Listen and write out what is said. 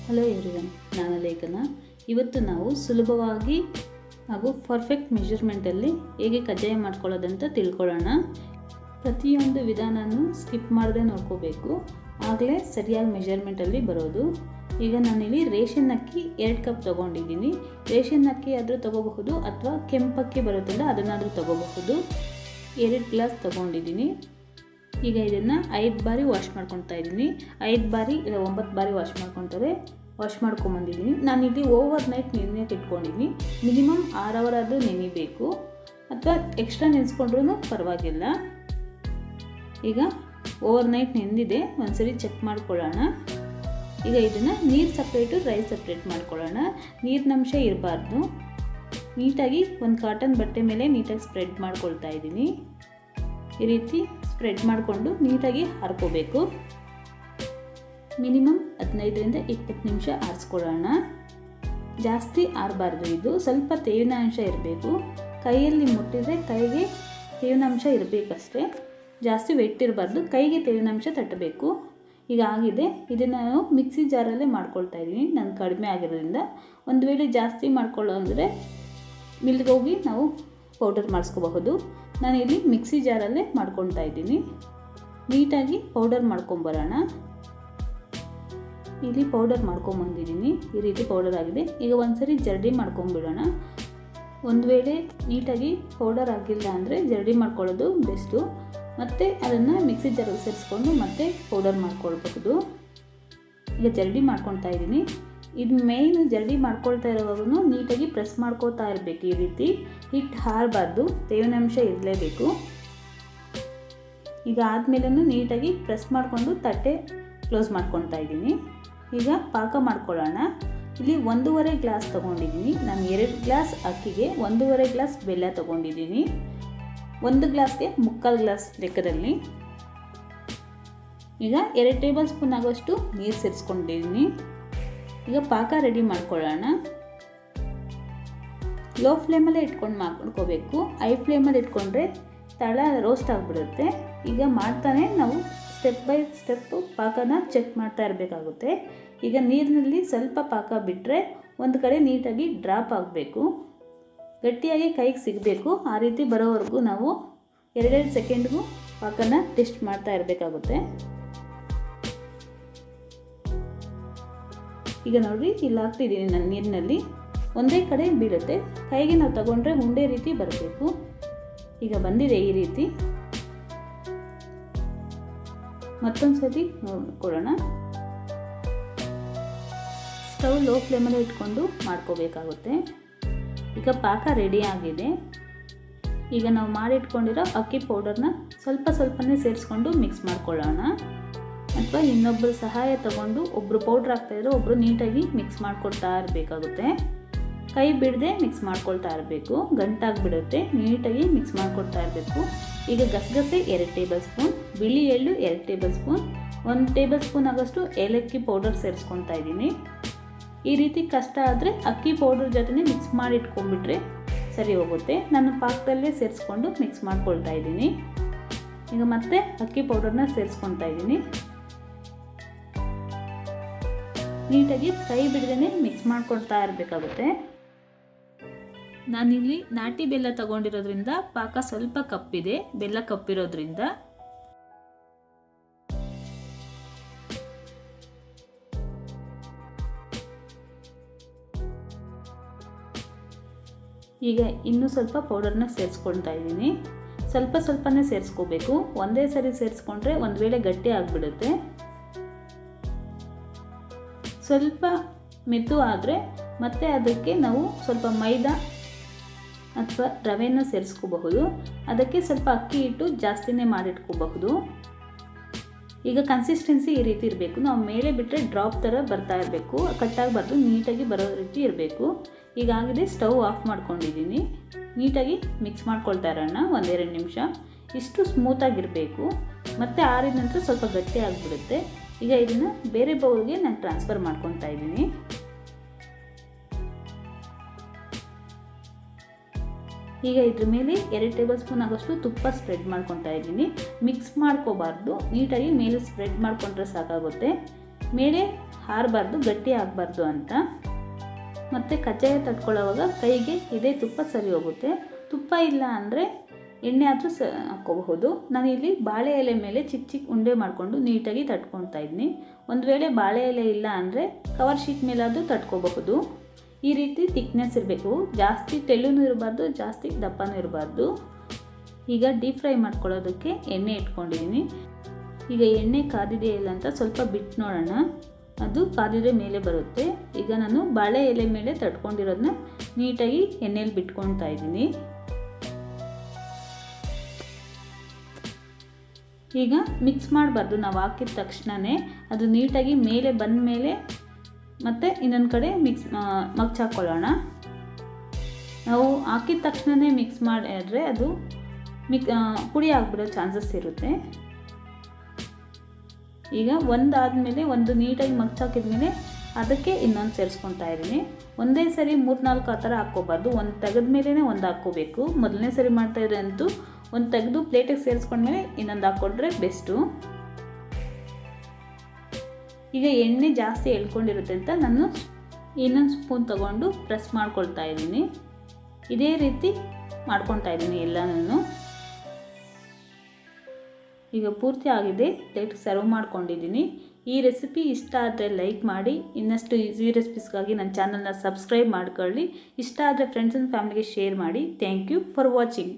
Hello everyone, ನಾನು ಲೇಖನ. ಇವತ್ತು ನಾವು ಸುಲಭವಾಗಿ ಹಾಗೂ ಪರ್ಫೆಕ್ಟ್ ಮೆಜರ್ಮೆಂಟಲ್ಲಿ ಹೇಗೆ ಕಜ್ಜಾಯ ಮಾಡ್ಕೊಳ್ಳೋದಂತ ತಿಳ್ಕೊಳ್ಳೋಣ. ಪ್ರತಿಯೊಂದು ವಿಧಾನನೂ ಸ್ಕಿಪ್ ಮಾಡದೆ ನೋಡ್ಕೋಬೇಕು, ಆಗಲೇ ಸರಿಯಾಗಿ ಮೆಜರ್ಮೆಂಟಲ್ಲಿ ಬರೋದು. ಈಗ ನಾನಿಲ್ಲಿ ರೇಷನ್ ಅಕ್ಕಿ 2 ಕಪ್ ತೊಗೊಂಡಿದ್ದೀನಿ. ರೇಷನ್ ಅಕ್ಕಿ ಆದರೂ ತೊಗೋಬಹುದು ಅಥವಾ ಕೆಂಪಕ್ಕಿ ಬರುತ್ತಲ್ಲ ಅದನ್ನಾದರೂ ತೊಗೋಬಹುದು. 2 ಗ್ಲಾಸ್ ತೊಗೊಂಡಿದ್ದೀನಿ. ಈಗ ಇದನ್ನು 5 ಬಾರಿ ವಾಶ್ ಮಾಡ್ಕೊತಾ ಇದ್ದೀನಿ. 5 ಬಾರಿ ಇಲ್ಲ 9 ಬಾರಿ ವಾಶ್ ಮಾಡ್ಕೊಂಬಂದಿದ್ದೀನಿ. ನಾನಿಲ್ಲಿ ಓವರ್ ನೈಟ್ ನೆನೆಯಕ್ಕೆ ಇಟ್ಕೊಂಡಿದ್ದೀನಿ. ಮಿನಿಮಮ್ 6 ಅವರ್ ಆದರೂ ನೆನಿಬೇಕು, ಅಥವಾ ಎಕ್ಸ್ಟ್ರಾ ನೆನೆಸ್ಕೊಂಡ್ರೂ ಪರವಾಗಿಲ್ಲ. ಈಗ ಓವರ್ ನೈಟ್ ನೆಂದಿದೆ, ಒಂದ್ಸರಿ ಚೆಕ್ ಮಾಡ್ಕೊಳ್ಳೋಣ. ಈಗ ಇದನ್ನು ನೀರು ಸಪ್ರೇಟು ರೈಸ್ ಸಪ್ರೇಟ್ ಮಾಡ್ಕೊಳ್ಳೋಣ. ನೀರಿನಂಶ ಇರಬಾರ್ದು. ನೀಟಾಗಿ ಒಂದು ಕಾಟನ್ ಬಟ್ಟೆ ಮೇಲೆ ನೀಟಾಗಿ ಸ್ಪ್ರೆಡ್ ಮಾಡ್ಕೊಳ್ತಾ ಇದ್ದೀನಿ. ಈ ರೀತಿ ಸ್ಪ್ರೆಡ್ ಮಾಡಿಕೊಂಡು ನೀಟಾಗಿ ಹಾರ್ಕೋಬೇಕು. ಮಿನಿಮಮ್ 15ರಿಂದ 20 ನಿಮಿಷ ಆರಿಸ್ಕೊಳ್ಳೋಣ. ಜಾಸ್ತಿ ಆರಬಾರ್ದು. ಇದು ಸ್ವಲ್ಪ ತೇವಿನ ಅಂಶ ಇರಬೇಕು. ಕೈಯಲ್ಲಿ ಮುಟ್ಟಿದರೆ ಕೈಗೆ ತೇವಿನ ಅಂಶ ಇರಬೇಕಷ್ಟೇ, ಜಾಸ್ತಿ ವೆಟ್ ಇರಬಾರ್ದು. ಕೈಗೆ ತೇವಿನ ಅಂಶ ತಟ್ಟಬೇಕು. ಈಗ ಆಗಿದೆ. ಇದನ್ನು ನಾನು ಮಿಕ್ಸಿ ಜಾರಲ್ಲೇ ಮಾಡ್ಕೊಳ್ತಾ ಇದ್ದೀನಿ. ನಾನು ಕಡಿಮೆ ಆಗಿರೋದ್ರಿಂದ. ಒಂದು ವೇಳೆ ಜಾಸ್ತಿ ಮಾಡ್ಕೊಳ್ಳೋ ಅಂದರೆ ಮಿಲ್ಗೆ ಹೋಗಿ ನಾವು ಪೌಡರ್ ಮಾಡಿಸ್ಕೋಬಹುದು. ನಾನಿಲ್ಲಿ ಮಿಕ್ಸಿ ಜಾರಲ್ಲೇ ಮಾಡ್ಕೊಳ್ತಾ ಇದ್ದೀನಿ. ನೀಟಾಗಿ ಪೌಡರ್ ಮಾಡ್ಕೊಂಬರೋಣ. ಇಲ್ಲಿ ಪೌಡರ್ ಮಾಡ್ಕೊಂಬಂದಿದ್ದೀನಿ. ಈ ರೀತಿ ಪೌಡರ್ ಆಗಿದೆ. ಈಗ ಒಂದ್ಸರಿ ಜರಡಿ ಮಾಡ್ಕೊಂಬಿಡೋಣ. ಒಂದು ವೇಳೆ ನೀಟಾಗಿ ಪೌಡರ್ ಆಗಿಲ್ಲ ಅಂದರೆ ಜರಡಿ ಮಾಡ್ಕೊಳ್ಳೋದು ಬೆಸ್ಟು. ಮತ್ತು ಅದನ್ನು ಮಿಕ್ಸಿ ಜಾರಲ್ಲಿ ಸೇರಿಸ್ಕೊಂಡು ಮತ್ತೆ ಪೌಡರ್ ಮಾಡ್ಕೊಳ್ಬಹುದು. ಈಗ ಜರಡಿ ಮಾಡ್ಕೊಳ್ತಾ ಇದ್ದೀನಿ. ಇದು ಮೇಯ್ನು ಜರಡಿ ಮಾಡ್ಕೊಳ್ತಾ ಇರೋವಾಗೂ ನೀಟಾಗಿ ಪ್ರೆಸ್ ಮಾಡ್ಕೋತಾ ಇರಬೇಕು. ಈ ರೀತಿ ಹಿಟ್ಟು ಹಾರಬಾರ್ದು, ತೇವಿನಾಂಶ ಇರಲೇಬೇಕು. ಈಗ ಆದಮೇಲೂ ನೀಟಾಗಿ ಪ್ರೆಸ್ ಮಾಡಿಕೊಂಡು ತಟ್ಟೆ ಕ್ಲೋಸ್ ಮಾಡ್ಕೊಳ್ತಾ ಇದ್ದೀನಿ. ಈಗ ಪಾಕ ಮಾಡ್ಕೊಳ್ಳೋಣ. ಇಲ್ಲಿ 1.5 ಗ್ಲಾಸ್ ತೊಗೊಂಡಿದ್ದೀನಿ. ನಾನು 2 ಗ್ಲಾಸ್ ಅಕ್ಕಿಗೆ 1.5 ಗ್ಲಾಸ್ ಬೆಲ್ಲ ತೊಗೊಂಡಿದ್ದೀನಿ. 1 ಗ್ಲಾಸ್ಗೆ 3/4 ಗ್ಲಾಸ್ ಲೆಕ್ಕದಲ್ಲಿ. ಈಗ 2 ಟೇಬಲ್ ಸ್ಪೂನ್ ಆಗೋಷ್ಟು ನೀರು ಸೇರಿಸ್ಕೊಂಡಿದ್ದೀನಿ. ಈಗ ಪಾಕ ರೆಡಿ ಮಾಡ್ಕೊಳ್ಳೋಣ. ಲೋ ಫ್ಲೇಮಲ್ಲೇ ಇಟ್ಕೊಂಡು ಮಾಡ್ಕೋಬೇಕು. ಹೈ ಫ್ಲೇಮಲ್ಲಿ ಇಟ್ಕೊಂಡ್ರೆ ತಳ ರೋಸ್ಟ್ ಆಗಿಬಿಡುತ್ತೆ. ಈಗ ಮಾಡ್ತಾನೆ ನಾವು ಸ್ಟೆಪ್ ಬೈ ಸ್ಟೆಪ್ಪು ಪಾಕನ ಚೆಕ್ ಮಾಡ್ತಾ ಇರಬೇಕಾಗುತ್ತೆ. ಈಗ ನೀರಿನಲ್ಲಿ ಸ್ವಲ್ಪ ಪಾಕ ಬಿಟ್ಟರೆ ಒಂದು ಕಡೆ ನೀಟಾಗಿ ಡ್ರಾಪ್ ಆಗಬೇಕು, ಗಟ್ಟಿಯಾಗಿ ಕೈಗೆ ಸಿಗಬೇಕು. ಆ ರೀತಿ ಬರೋವರೆಗೂ ನಾವು 2 ಸೆಕೆಂಡ್ಗೂ ಪಾಕನ ಟೆಸ್ಟ್ ಮಾಡ್ತಾ ಇರಬೇಕಾಗುತ್ತೆ. ಈಗ ನೋಡಿರಿ, ಇಲ್ಲಿ ಹಾಕ್ತಿದ್ದೀನಿ ನಾನು ನೀರಿನಲ್ಲಿ. ಒಂದೇ ಕಡೆ ಬೀಳುತ್ತೆ. ಕೈಗೆ ನಾವು ತಗೊಂಡ್ರೆ ಉಂಡೆ ರೀತಿ ಬರಬೇಕು. ಈಗ ಬಂದಿದೆ ಈ ರೀತಿ. ಮತ್ತೊಂದು ಸತಿ ನೋಡ್ಕೊಳ್ಳೋಣ. ಸ್ಟವ್ ಲೋ ಫ್ಲೇಮಲ್ಲಿ ಇಟ್ಕೊಂಡು ಮಾಡ್ಕೋಬೇಕಾಗುತ್ತೆ. ಈಗ ಪಾಕ ರೆಡಿ ಆಗಿದೆ. ಈಗ ನಾವು ಮಾಡಿಟ್ಕೊಂಡಿರೋ ಅಕ್ಕಿ ಪೌಡರ್ನ ಸ್ವಲ್ಪನೇ ಸೇರಿಸ್ಕೊಂಡು ಮಿಕ್ಸ್ ಮಾಡ್ಕೊಳ್ಳೋಣ. ಅಥವಾ ಇನ್ನೊಬ್ಬರು ಸಹಾಯ ತಗೊಂಡು ಒಬ್ಬರು ಪೌಡ್ರ್ ಹಾಕ್ತಾಯಿದ್ರು, ಒಬ್ಬರು ನೀಟಾಗಿ ಮಿಕ್ಸ್ ಮಾಡ್ಕೊಳ್ತಾ ಇರಬೇಕಾಗುತ್ತೆ. ಕೈ ಬಿಡದೆ ಮಿಕ್ಸ್ ಮಾಡ್ಕೊಳ್ತಾ ಇರಬೇಕು, ಗಂಟಾಗಿಬಿಡುತ್ತೆ. ನೀಟಾಗಿ ಮಿಕ್ಸ್ ಮಾಡ್ಕೊಳ್ತಾ ಇರಬೇಕು. ಈಗ ಗಸಗಸೆ 2 ಟೇಬಲ್ ಸ್ಪೂನ್, ಬಿಳಿ ಎಳ್ಳು 2 ಟೇಬಲ್ ಸ್ಪೂನ್, 1 ಟೇಬಲ್ ಸ್ಪೂನ್ ಆಗೋಷ್ಟು ಏಲಕ್ಕಿ ಪೌಡರ್ ಸೇರಿಸ್ಕೊತಾ ಇದ್ದೀನಿ. ಈ ರೀತಿ ಕಷ್ಟ ಆದರೆ ಅಕ್ಕಿ ಪೌಡರ್ ಜೊತೆ ಮಿಕ್ಸ್ ಮಾಡಿ ಇಟ್ಕೊಂಡ್ಬಿಟ್ರೆ ಸರಿ ಹೋಗುತ್ತೆ. ನಾನು ಪಾಕದಲ್ಲೇ ಸೇರಿಸ್ಕೊಂಡು ಮಿಕ್ಸ್ ಮಾಡ್ಕೊಳ್ತಾ ಇದ್ದೀನಿ. ಈಗ ಮತ್ತೆ ಅಕ್ಕಿ ಪೌಡರ್ನ ಸೇರಿಸ್ಕೊತಾ ಇದ್ದೀನಿ. ನೀಟಾಗಿ ಕೈ ಬಿಡದೇ ಮಿಕ್ಸ್ ಮಾಡ್ಕೊಳ್ತಾ ಇರಬೇಕಾಗುತ್ತೆ. ನಾನಿಲ್ಲಿ ನಾಟಿ ಬೆಲ್ಲ ತಗೊಂಡಿರೋದ್ರಿಂದ ಪಾಕ ಸ್ವಲ್ಪ ಕಪ್ಪಿದೆ, ಬೆಲ್ಲ ಕಪ್ಪಿರೋದ್ರಿಂದ. ಈಗ ಇನ್ನೂ ಸ್ವಲ್ಪ ಪೌಡರ್ನ ಸೇರಿಸ್ಕೊಳ್ತಾ ಇದ್ದೀನಿ. ಸ್ವಲ್ಪನೇ ಸೇರಿಸ್ಕೋಬೇಕು. ಒಂದೇ ಸರಿ ಸೇರಿಸ್ಕೊಂಡ್ರೆ ಒಂದು ವೇಳೆ ಗಟ್ಟಿ ಆಗಿಬಿಡುತ್ತೆ. ಸ್ವಲ್ಪ ಮೆತ್ತು ಆದರೆ ಮತ್ತೆ ಅದಕ್ಕೆ ನಾವು ಸ್ವಲ್ಪ ಮೈದಾ ಅಥವಾ ರವೆನ ಸೇರಿಸ್ಕೋಬಹುದು. ಅದಕ್ಕೆ ಸ್ವಲ್ಪ ಅಕ್ಕಿ ಹಿಟ್ಟು ಜಾಸ್ತಿನೇ ಮಾಡಿಟ್ಕೋಬಹುದು. ಈಗ ಕನ್ಸಿಸ್ಟೆನ್ಸಿ ಈ ರೀತಿ ಇರಬೇಕು. ನಾವು ಮೇಲೆ ಬಿಟ್ಟರೆ ಡ್ರಾಪ್ ಥರ ಬರ್ತಾ ಇರಬೇಕು, ಕಟ್ಟಾಗಬಾರ್ದು, ನೀಟಾಗಿ ಬರೋ ರೀತಿ ಇರಬೇಕು. ಈಗಾಗಿದೆ. ಸ್ಟವ್ ಆಫ್ ಮಾಡ್ಕೊಂಡಿದ್ದೀನಿ. ನೀಟಾಗಿ ಮಿಕ್ಸ್ ಮಾಡ್ಕೊಳ್ತಾ ಇರೋಣ 1-2 ನಿಮಿಷ. ಇಷ್ಟು ಸ್ಮೂತಾಗಿರಬೇಕು. ಮತ್ತು ಆರಿದ ನಂತರ ಸ್ವಲ್ಪ ಗಟ್ಟಿ ಆಗಿಬಿಡುತ್ತೆ. ಈಗ ಇದನ್ನು ಬೇರೆ ಬೌಲ್ಗೆ ನಾನು ಟ್ರಾನ್ಸ್ಫರ್ ಮಾಡ್ಕೊತಾ ಇದ್ದೀನಿ. ಈಗ ಇದ್ರ ಮೇಲೆ 2 ಟೇಬಲ್ ಸ್ಪೂನ್ ಆಗೋಷ್ಟು ತುಪ್ಪ ಸ್ಪ್ರೆಡ್ ಮಾಡ್ಕೊತಾ ಇದ್ದೀನಿ. ಮಿಕ್ಸ್ ಮಾಡ್ಕೋಬಾರ್ದು, ನೀಟಾಗಿ ಮೇಲೆ ಸ್ಪ್ರೆಡ್ ಮಾಡ್ಕೊಂಡ್ರೆ ಸಾಕಾಗುತ್ತೆ. ಮೇಲೆ ಹಾರಬಾರ್ದು, ಗಟ್ಟಿ ಆಗಬಾರ್ದು ಅಂತ. ಮತ್ತು ಕಜ್ಜಾಯ ತಟ್ಕೊಳ್ಳೋವಾಗ ಕೈಗೆ ಇದೇ ತುಪ್ಪ ಸರಿ ಹೋಗುತ್ತೆ. ತುಪ್ಪ ಇಲ್ಲ ಅಂದರೆ ಎಣ್ಣೆ ಆದರೂ ಹಾಕ್ಕೋಬಹುದು. ನಾನಿಲ್ಲಿ ಬಾಳೆ ಎಲೆ ಮೇಲೆ ಚಿಕ್ಕ ಚಿಕ್ಕ ಉಂಡೆ ಮಾಡಿಕೊಂಡು ನೀಟಾಗಿ ತಟ್ಕೊಳ್ತಾ ಇದ್ದೀನಿ. ಒಂದು ವೇಳೆ ಬಾಳೆ ಎಲೆ ಇಲ್ಲ ಅಂದರೆ ಕವರ್ ಶೀಟ್ ಮೇಲಾದರೂ ತಟ್ಕೋಬಹುದು. ಈ ರೀತಿ ಥಿಕ್ನೆಸ್ ಇರಬೇಕು, ಜಾಸ್ತಿ ತೆಳ್ಳೂ ಇರಬಾರ್ದು, ಜಾಸ್ತಿ ದಪ್ಪನೂ ಇರಬಾರ್ದು. ಈಗ ಡೀಪ್ ಫ್ರೈ ಮಾಡ್ಕೊಳ್ಳೋದಕ್ಕೆ ಎಣ್ಣೆ ಇಟ್ಕೊಂಡಿದ್ದೀನಿ. ಈಗ ಎಣ್ಣೆ ಕಾದಿದೆಯಾ ಇಲ್ಲ ಅಂತ ಸ್ವಲ್ಪ ಬಿಟ್ಟು ನೋಡೋಣ. ಅದು ಕಾದಿದ್ರೆ ಮೇಲೆ ಬರುತ್ತೆ. ಈಗ ನಾನು ಬಾಳೆ ಎಲೆ ಮೇಲೆ ತಟ್ಕೊಂಡಿರೋದನ್ನ ನೀಟಾಗಿ ಎಣ್ಣೆಯಲ್ಲಿ ಬಿಟ್ಕೊಳ್ತಾ ಇದ್ದೀನಿ. ಈಗ ಮಿಕ್ಸ್ ಮಾಡಬಾರ್ದು, ನಾವು ಹಾಕಿದ ತಕ್ಷಣವೇ ಅದು ನೀಟಾಗಿ ಮೇಲೆ ಬಂದ ಮೇಲೆ ಮತ್ತು ಇನ್ನೊಂದು ಕಡೆ ಮಗ್ಚಾಕೊಳ್ಳೋಣ. ನಾವು ಹಾಕಿದ ತಕ್ಷಣವೇ ಮಿಕ್ಸ್ ಮಾಡಿದ್ರೆ ಅದು ಪುಡಿ ಆಗಿಬಿಡೋ ಚಾನ್ಸಸ್ ಇರುತ್ತೆ. ಈಗ ಒಂದಾದಮೇಲೆ ಒಂದು ನೀಟಾಗಿ ಮಗ್ಚಾಕಿದ್ಮೇಲೆ ಅದಕ್ಕೆ ಇನ್ನೊಂದು ಸೇರಿಸ್ಕೊತಾ ಇದ್ದೀನಿ. ಒಂದೇ ಸರಿ 3-4 ಆ ಥರ ಹಾಕ್ಕೋಬಾರ್ದು, ಒಂದು ತೆಗೆದ ಮೇಲೇ ಒಂದು ಹಾಕ್ಕೋಬೇಕು. ಮೊದಲನೇ ಸರಿ ಮಾಡ್ತಾಯಿದ್ರೆ ಅಂತೂ ಒಂದು ತೆಗೆದು ಪ್ಲೇಟಿಗೆ ಸೇರಿಸ್ಕೊಂಡ್ಮೇಲೆ ಇನ್ನೊಂದು ಹಾಕ್ಕೊಂಡ್ರೆ ಬೆಸ್ಟು. ಈಗ ಎಣ್ಣೆ ಜಾಸ್ತಿ ಎಳ್ಕೊಂಡಿರುತ್ತೆ ಅಂತ ನಾನು ಇನ್ನೊಂದು ಸ್ಪೂನ್ ತೊಗೊಂಡು ಪ್ರೆಸ್ ಮಾಡ್ಕೊಳ್ತಾ ಇದ್ದೀನಿ. ಇದೇ ರೀತಿ ಮಾಡ್ಕೊತಾ ಇದ್ದೀನಿ ಎಲ್ಲನೂ. ಈಗ ಪೂರ್ತಿ ಆಗಿದೆ, ಪ್ಲೇಟ್ಗೆ ಸರ್ವ್ ಮಾಡ್ಕೊಂಡಿದ್ದೀನಿ. ಈ ರೆಸಿಪಿ ಇಷ್ಟ ಆದರೆ ಲೈಕ್ ಮಾಡಿ. ಇನ್ನಷ್ಟು ಈಸಿ ರೆಸಿಪೀಸ್ಗಾಗಿ ನನ್ನ ಚಾನಲ್ನ ಸಬ್ಸ್ಕ್ರೈಬ್ ಮಾಡ್ಕೊಳ್ಳಿ. ಇಷ್ಟ ಆದರೆ ಫ್ರೆಂಡ್ಸ್ ಆ್ಯಂಡ್ ಫ್ಯಾಮಿಲಿಗೆ ಶೇರ್ ಮಾಡಿ. Thank you for watching.